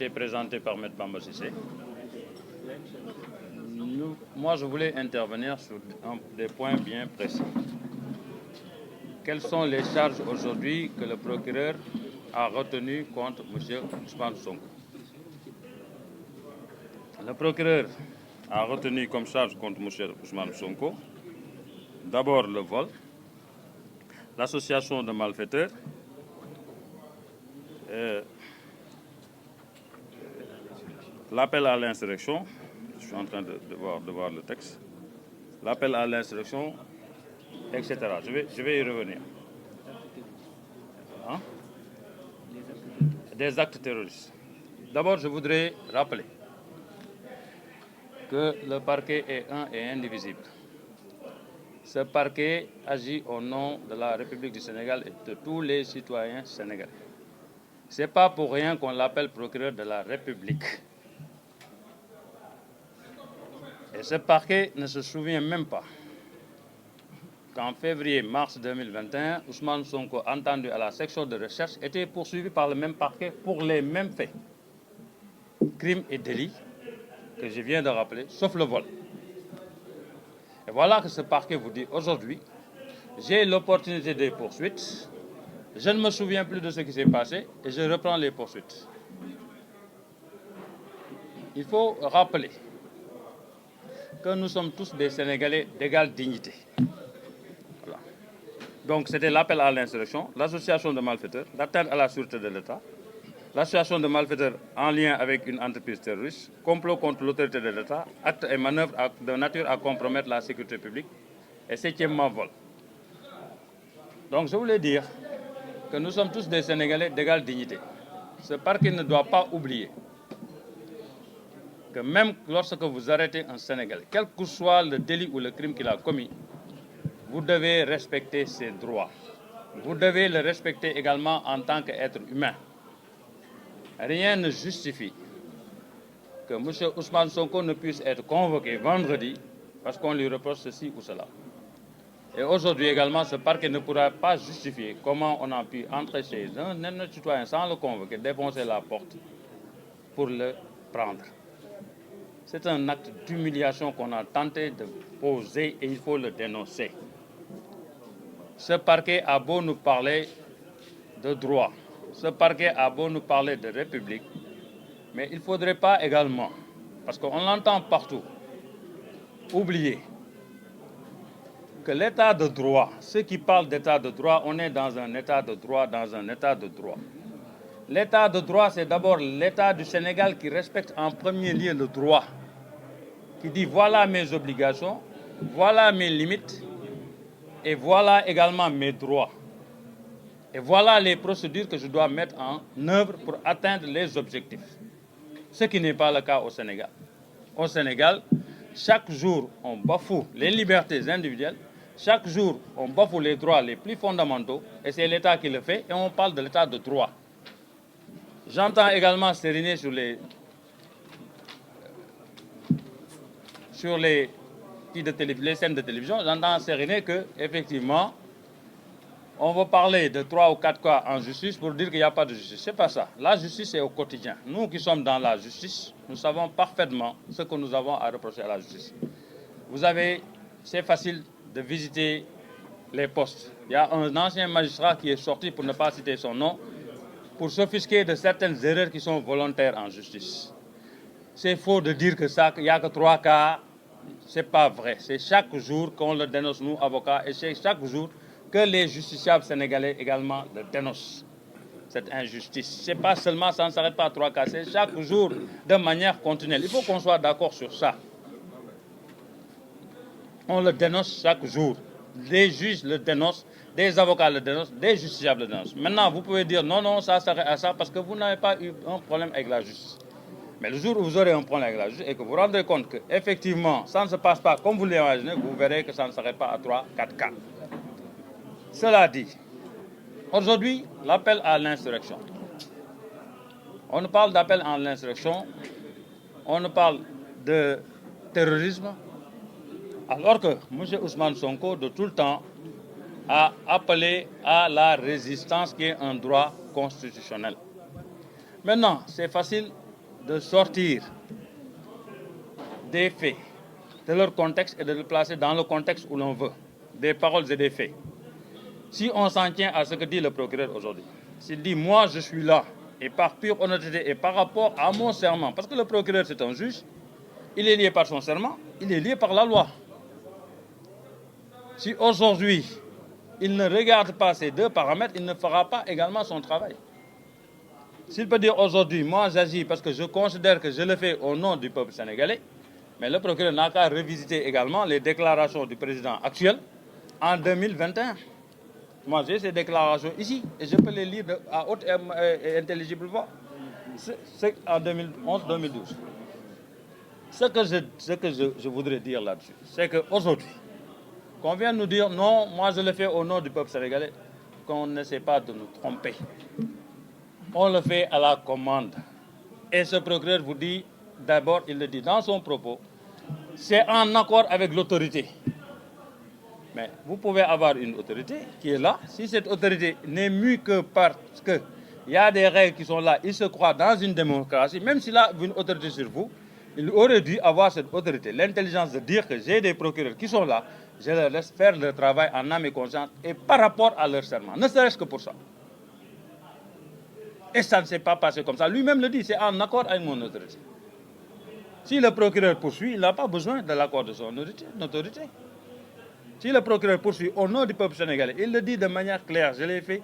été présenté par M. Bamba Cissé. Moi, je voulais intervenir sur des points bien précis. Quelles sont les charges aujourd'hui que le procureur a retenues contre M. Ousmane Sonko? Le procureur a retenu comme charge contre M. Ousmane Sonko d'abord le vol, l'association de malfaiteurs, l'appel à l'insurrection. Je suis en train de voir le texte. L'appel à l'insurrection, etc. Je vais y revenir. Hein? Des actes terroristes. D'abord, je voudrais rappeler que le parquet est un et indivisible. Ce parquet agit au nom de la République du Sénégal et de tous les citoyens sénégalais. Ce n'est pas pour rien qu'on l'appelle procureur de la République. Et ce parquet ne se souvient même pas qu'en février-mars 2021, Ousmane Sonko, entendu à la section de recherche, était poursuivi par le même parquet pour les mêmes faits, crimes et délits que je viens de rappeler, sauf le vol. Et voilà que ce parquet vous dit aujourd'hui, j'ai l'opportunité des poursuites, je ne me souviens plus de ce qui s'est passé et je reprends les poursuites. Il faut rappeler que nous sommes tous des Sénégalais d'égale dignité. Voilà. Donc c'était l'appel à l'insurrection, l'association de malfaiteurs, l'atteinte à la sûreté de l'État, l'association de malfaiteurs en lien avec une entreprise terroriste, complot contre l'autorité de l'État, actes et manœuvres de nature à compromettre la sécurité publique et septièmement vol. Donc je voulais dire que nous sommes tous des Sénégalais d'égale dignité. Ce parquet ne doit pas oublier que même lorsque vous arrêtez un Sénégalais, quel que soit le délit ou le crime qu'il a commis, vous devez respecter ses droits. Vous devez le respecter également en tant qu'être humain. Rien ne justifie que M. Ousmane Sonko ne puisse être convoqué vendredi parce qu'on lui reproche ceci ou cela. Et aujourd'hui également, ce parquet ne pourra pas justifier comment on a pu entrer chez un citoyen sans le convoquer, défoncer la porte pour le prendre. C'est un acte d'humiliation qu'on a tenté de poser et il faut le dénoncer. Ce parquet a beau nous parler de droit, ce parquet a beau nous parler de république, mais il ne faudrait pas également, parce qu'on l'entend partout, oublier que l'état de droit, ceux qui parlent d'état de droit, on est dans un état de droit, L'état de droit, c'est d'abord l'état du Sénégal qui respecte en premier lieu le droit, qui dit voilà mes obligations, voilà mes limites, et voilà également mes droits. Et voilà les procédures que je dois mettre en œuvre pour atteindre les objectifs. Ce qui n'est pas le cas au Sénégal. Au Sénégal, chaque jour, on bafoue les libertés individuelles, chaque jour, on bafoue les droits les plus fondamentaux, et c'est l'État qui le fait, et on parle de l'État de droit. J'entends également s'ériner sur les scènes de télévision, j'entends s'ériner qu'effectivement, on va parler de 3 ou 4 cas en justice pour dire qu'il n'y a pas de justice. Ce n'est pas ça. La justice est au quotidien. Nous qui sommes dans la justice, nous savons parfaitement ce que nous avons à reprocher à la justice. C'est facile de visiter les postes. Il y a un ancien magistrat qui est sorti, pour ne pas citer son nom, pour s'offusquer de certaines erreurs qui sont volontaires en justice. C'est faux de dire qu'il n'y a que 3 cas. Ce n'est pas vrai. C'est chaque jour qu'on le dénonce, nous, avocats, et c'est chaque jour que les justiciables sénégalais également le dénoncent, cette injustice. C'est pas seulement, ça ne s'arrête pas à 3 cas, c'est chaque jour de manière continuelle. Il faut qu'on soit d'accord sur ça. On le dénonce chaque jour. Les juges le dénoncent, des avocats le dénoncent, des justiciables le dénoncent. Maintenant, vous pouvez dire non, ça s'arrête à ça parce que vous n'avez pas eu un problème avec la justice. Mais le jour où vous aurez un problème avec la justice et que vous vous rendrez compte qu'effectivement, ça ne se passe pas comme vous l'imaginez, vous verrez que ça ne s'arrête pas à 3, 4 cas. Cela dit, aujourd'hui, l'appel à l'insurrection. On nous parle d'appel à l'insurrection, on nous parle de terrorisme, alors que M. Ousmane Sonko, de tout le temps, a appelé à la résistance qui est un droit constitutionnel. Maintenant, c'est facile de sortir des faits de leur contexte et de le placer dans le contexte où l'on veut, des paroles et des faits. Si on s'en tient à ce que dit le procureur aujourd'hui, s'il dit « moi je suis là », et par pure honnêteté et par rapport à mon serment, parce que le procureur c'est un juge, il est lié par son serment, il est lié par la loi. Si aujourd'hui il ne regarde pas ces deux paramètres, il ne fera pas également son travail. S'il peut dire aujourd'hui, moi j'agis parce que je considère que je le fais au nom du peuple sénégalais, mais le procureur n'a qu'à revisiter également les déclarations du président actuel en 2021. Moi j'ai ces déclarations ici et je peux les lire à haute et intelligible voix. C'est en 2011-2012. Ce que je voudrais dire là-dessus, c'est qu'aujourd'hui, qu'on vient nous dire non, moi je le fais au nom du peuple sénégalais, qu'on n'essaie pas de nous tromper. On le fait à la commande. Et ce procureur vous dit, d'abord, il le dit dans son propos, c'est en accord avec l'autorité. Mais vous pouvez avoir une autorité qui est là. Si cette autorité n'est mue que parce qu'il y a des règles qui sont là, il se croit dans une démocratie, même s'il a une autorité sur vous, il aurait dû avoir cette autorité, l'intelligence de dire que j'ai des procureurs qui sont là, je leur laisse faire leur travail en âme et conscience et par rapport à leur serment, ne serait-ce que pour ça. Et ça ne s'est pas passé comme ça. Lui-même le dit, c'est en accord avec mon autorité. Si le procureur poursuit, il n'a pas besoin de l'accord de son autorité. Si le procureur poursuit au nom du peuple sénégalais, il le dit de manière claire, je l'ai fait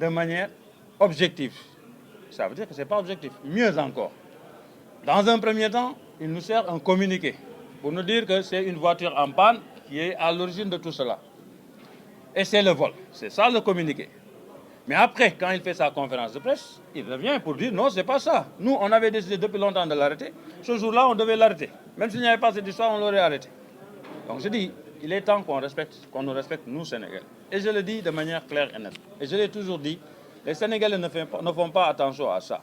de manière objective. Ça veut dire que ce n'est pas objectif. Mieux encore, dans un premier temps, il nous sert un communiqué pour nous dire que c'est une voiture en panne qui est à l'origine de tout cela. Et c'est le vol. C'est ça le communiqué. Mais après, quand il fait sa conférence de presse, il revient pour dire non, c'est pas ça. Nous, on avait décidé depuis longtemps de l'arrêter. Ce jour-là, on devait l'arrêter. Même s'il n'y avait pas cette histoire, on l'aurait arrêté. Donc je dis, il est temps qu'on nous respecte, nous, Sénégalais. Et je le dis de manière claire et nette. Et je l'ai toujours dit, les Sénégalais ne font pas attention à ça.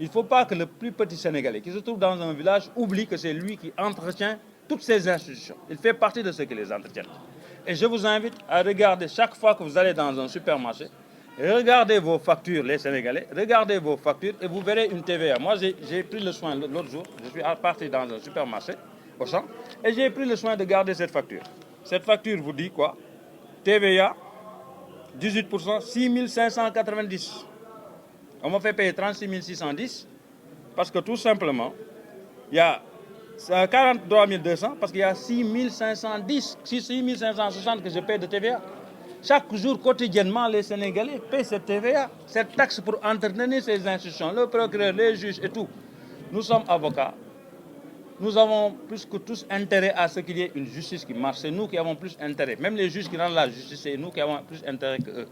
Il ne faut pas que le plus petit Sénégalais qui se trouve dans un village oublie que c'est lui qui entretient toutes ces institutions. Il fait partie de ceux qui les entretiennent. Et je vous invite à regarder chaque fois que vous allez dans un supermarché, regardez vos factures, les Sénégalais, regardez vos factures et vous verrez une TVA. Moi, j'ai pris le soin l'autre jour, je suis parti dans un supermarché, au champ, et j'ai pris le soin de garder cette facture. Cette facture vous dit quoi? TVA, 18%, 6 590. On m'a fait payer 36 610 parce que tout simplement, il y a 43 200 parce qu'il y a 6 510, 6 560 que je paie de TVA. Chaque jour, quotidiennement, les Sénégalais paient cette TVA, cette taxe pour entretenir ces institutions, le procureur, les juges et tout. Nous sommes avocats. Nous avons plus que tous intérêt à ce qu'il y ait une justice qui marche. C'est nous qui avons plus intérêt. Même les juges qui rendent la justice, c'est nous qui avons plus intérêt qu'eux.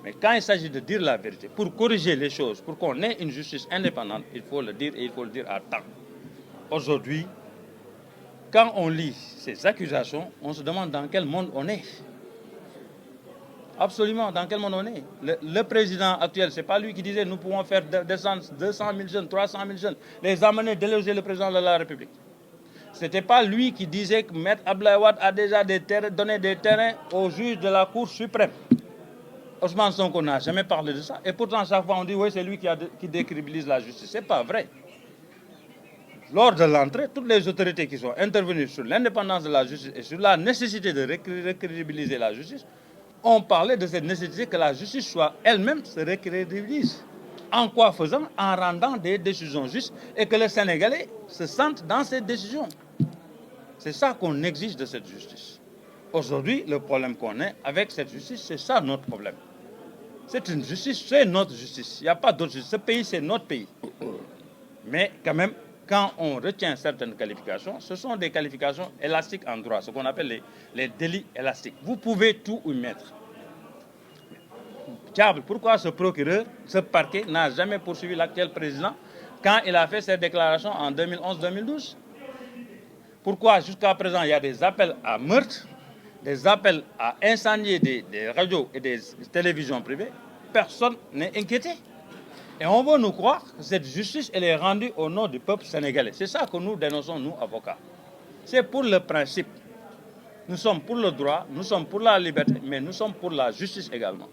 Mais quand il s'agit de dire la vérité, pour corriger les choses, pour qu'on ait une justice indépendante, il faut le dire et il faut le dire à temps. Aujourd'hui, quand on lit ces accusations, on se demande dans quel monde on est. Absolument, dans quel monde on est. Le président actuel, ce n'est pas lui qui disait nous pouvons faire descendre 200 000 jeunes, 300 000 jeunes, les amener déloger le président de la République. Ce n'était pas lui qui disait que Maître Abdoulaye Wade a déjà donné des terrains aux juges de la Cour suprême. Ousmane Sonko n'a jamais parlé de ça. Et pourtant, chaque fois, on dit oui, c'est lui qui décrédibilise la justice. Ce n'est pas vrai. Lors de l'entrée, toutes les autorités qui sont intervenues sur l'indépendance de la justice et sur la nécessité de recrédibiliser la justice ont parlé de cette nécessité que la justice soit elle-même se recrédibilise. En quoi faisant? En rendant des décisions justes et que les Sénégalais se sentent dans ces décisions. C'est ça qu'on exige de cette justice. Aujourd'hui, le problème qu'on a avec cette justice, c'est ça notre problème. C'est une justice, c'est notre justice. Il n'y a pas d'autre justice. Ce pays, c'est notre pays. Mais quand même, quand on retient certaines qualifications, ce sont des qualifications élastiques en droit, ce qu'on appelle les délits élastiques. Vous pouvez tout y mettre. Diable, pourquoi ce procureur, ce parquet n'a jamais poursuivi l'actuel président quand il a fait ses déclarations en 2011-2012? Pourquoi jusqu'à présent il y a des appels à meurtre, des appels à incendier des radios et des télévisions privées? Personne n'est inquiété. Et on veut nous croire que cette justice, elle est rendue au nom du peuple sénégalais. C'est ça que nous dénonçons, nous, avocats. C'est pour le principe. Nous sommes pour le droit, nous sommes pour la liberté, mais nous sommes pour la justice également.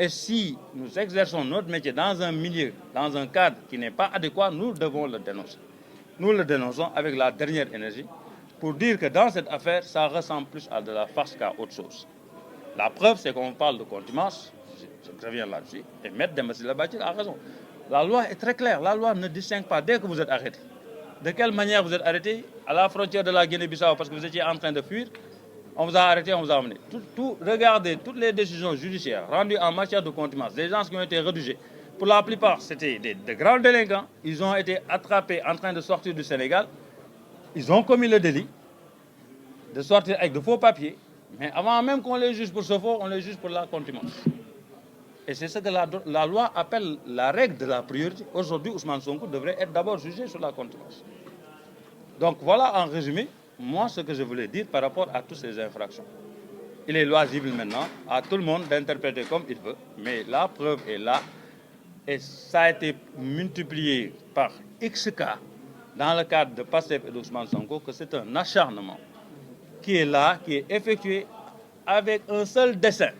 Et si nous exerçons notre métier dans un milieu, dans un cadre qui n'est pas adéquat, nous devons le dénoncer. Nous le dénonçons avec la dernière énergie pour dire que dans cette affaire, ça ressemble plus à de la farce qu'à autre chose. La preuve, c'est qu'on parle de contumace, je reviens là-dessus, et Maître Demba Ciré Ba Thily a raison. La loi est très claire, la loi ne distingue pas dès que vous êtes arrêté. De quelle manière vous êtes arrêté? À la frontière de la Guinée-Bissau parce que vous étiez en train de fuir, on vous a arrêté, on vous a emmené. Regardez toutes les décisions judiciaires rendues en matière de contumace, des gens qui ont été rédigés. Pour la plupart, c'était de grands délinquants. Ils ont été attrapés en train de sortir du Sénégal. Ils ont commis le délit de sortir avec de faux papiers. Mais avant même qu'on les juge pour ce faux, on les juge pour la contumace. Et c'est ce que la loi appelle la règle de la priorité. Aujourd'hui, Ousmane Sonko devrait être d'abord jugé sur la contumace. Donc voilà en résumé, moi ce que je voulais dire par rapport à toutes ces infractions. Il est loisible maintenant à tout le monde d'interpréter comme il veut, mais la preuve est là et ça a été multiplié par X cas dans le cadre de Pastef et d'Ousmane Sonko que c'est un acharnement qui est là, qui est effectué avec un seul dessein.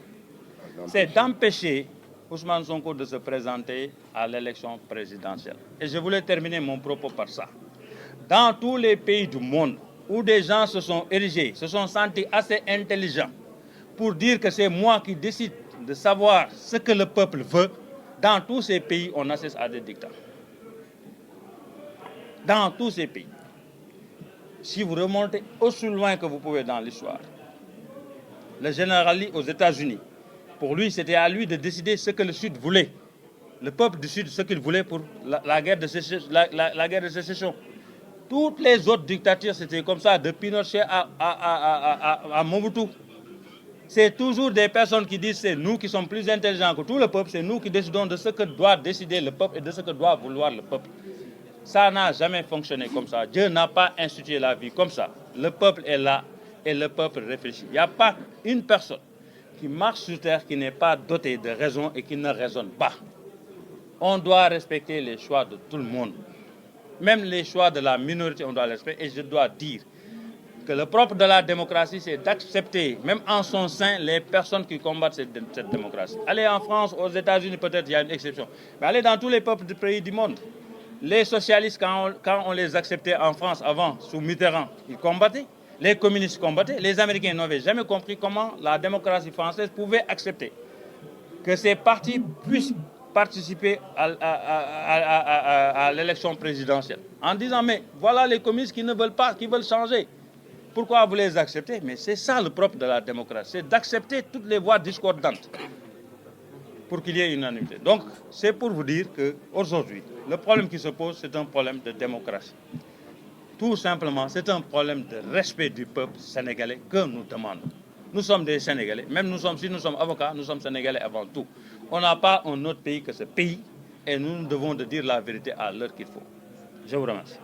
C'est d'empêcher Ousmane Sonko de se présenter à l'élection présidentielle. Et je voulais terminer mon propos par ça. Dans tous les pays du monde où des gens se sont érigés, se sont sentis assez intelligents pour dire que c'est moi qui décide de savoir ce que le peuple veut, dans tous ces pays, on assiste à des dictats. Dans tous ces pays. Si vous remontez aussi loin que vous pouvez dans l'histoire, le général Lee aux États-Unis, pour lui, c'était à lui de décider ce que le Sud voulait. Le peuple du Sud, ce qu'il voulait pour la guerre de sécession. Toutes les autres dictatures, c'était comme ça, de Pinochet à Mobutu. C'est toujours des personnes qui disent c'est nous qui sommes plus intelligents que tout le peuple, c'est nous qui décidons de ce que doit décider le peuple et de ce que doit vouloir le peuple. Ça n'a jamais fonctionné comme ça. Dieu n'a pas institué la vie comme ça. Le peuple est là et le peuple réfléchit. Il n'y a pas une personne qui marche sur terre qui n'est pas dotée de raison et qui ne raisonne pas. On doit respecter les choix de tout le monde. Même les choix de la minorité, on doit les respecter. Et je dois dire que le propre de la démocratie, c'est d'accepter, même en son sein, les personnes qui combattent cette démocratie. Allez en France, aux États-Unis, peut-être il y a une exception. Mais allez dans tous les peuples du pays du monde. Les socialistes, quand on les acceptait en France avant, sous Mitterrand, ils combattaient. Les communistes combattaient. Les Américains n'avaient jamais compris comment la démocratie française pouvait accepter que ces partis puissent participer à l'élection présidentielle. En disant, mais voilà les communistes qui ne veulent pas, qui veulent changer. Pourquoi vous les acceptez? Mais c'est ça le propre de la démocratie, c'est d'accepter toutes les voix discordantes pour qu'il y ait une unanimité. Donc, c'est pour vous dire qu'aujourd'hui, le problème qui se pose, c'est un problème de démocratie. Tout simplement, c'est un problème de respect du peuple sénégalais que nous demandons. Nous sommes des Sénégalais, même si nous sommes avocats, nous sommes Sénégalais avant tout. On n'a pas un autre pays que ce pays et nous devons de dire la vérité à l'heure qu'il faut. Je vous remercie.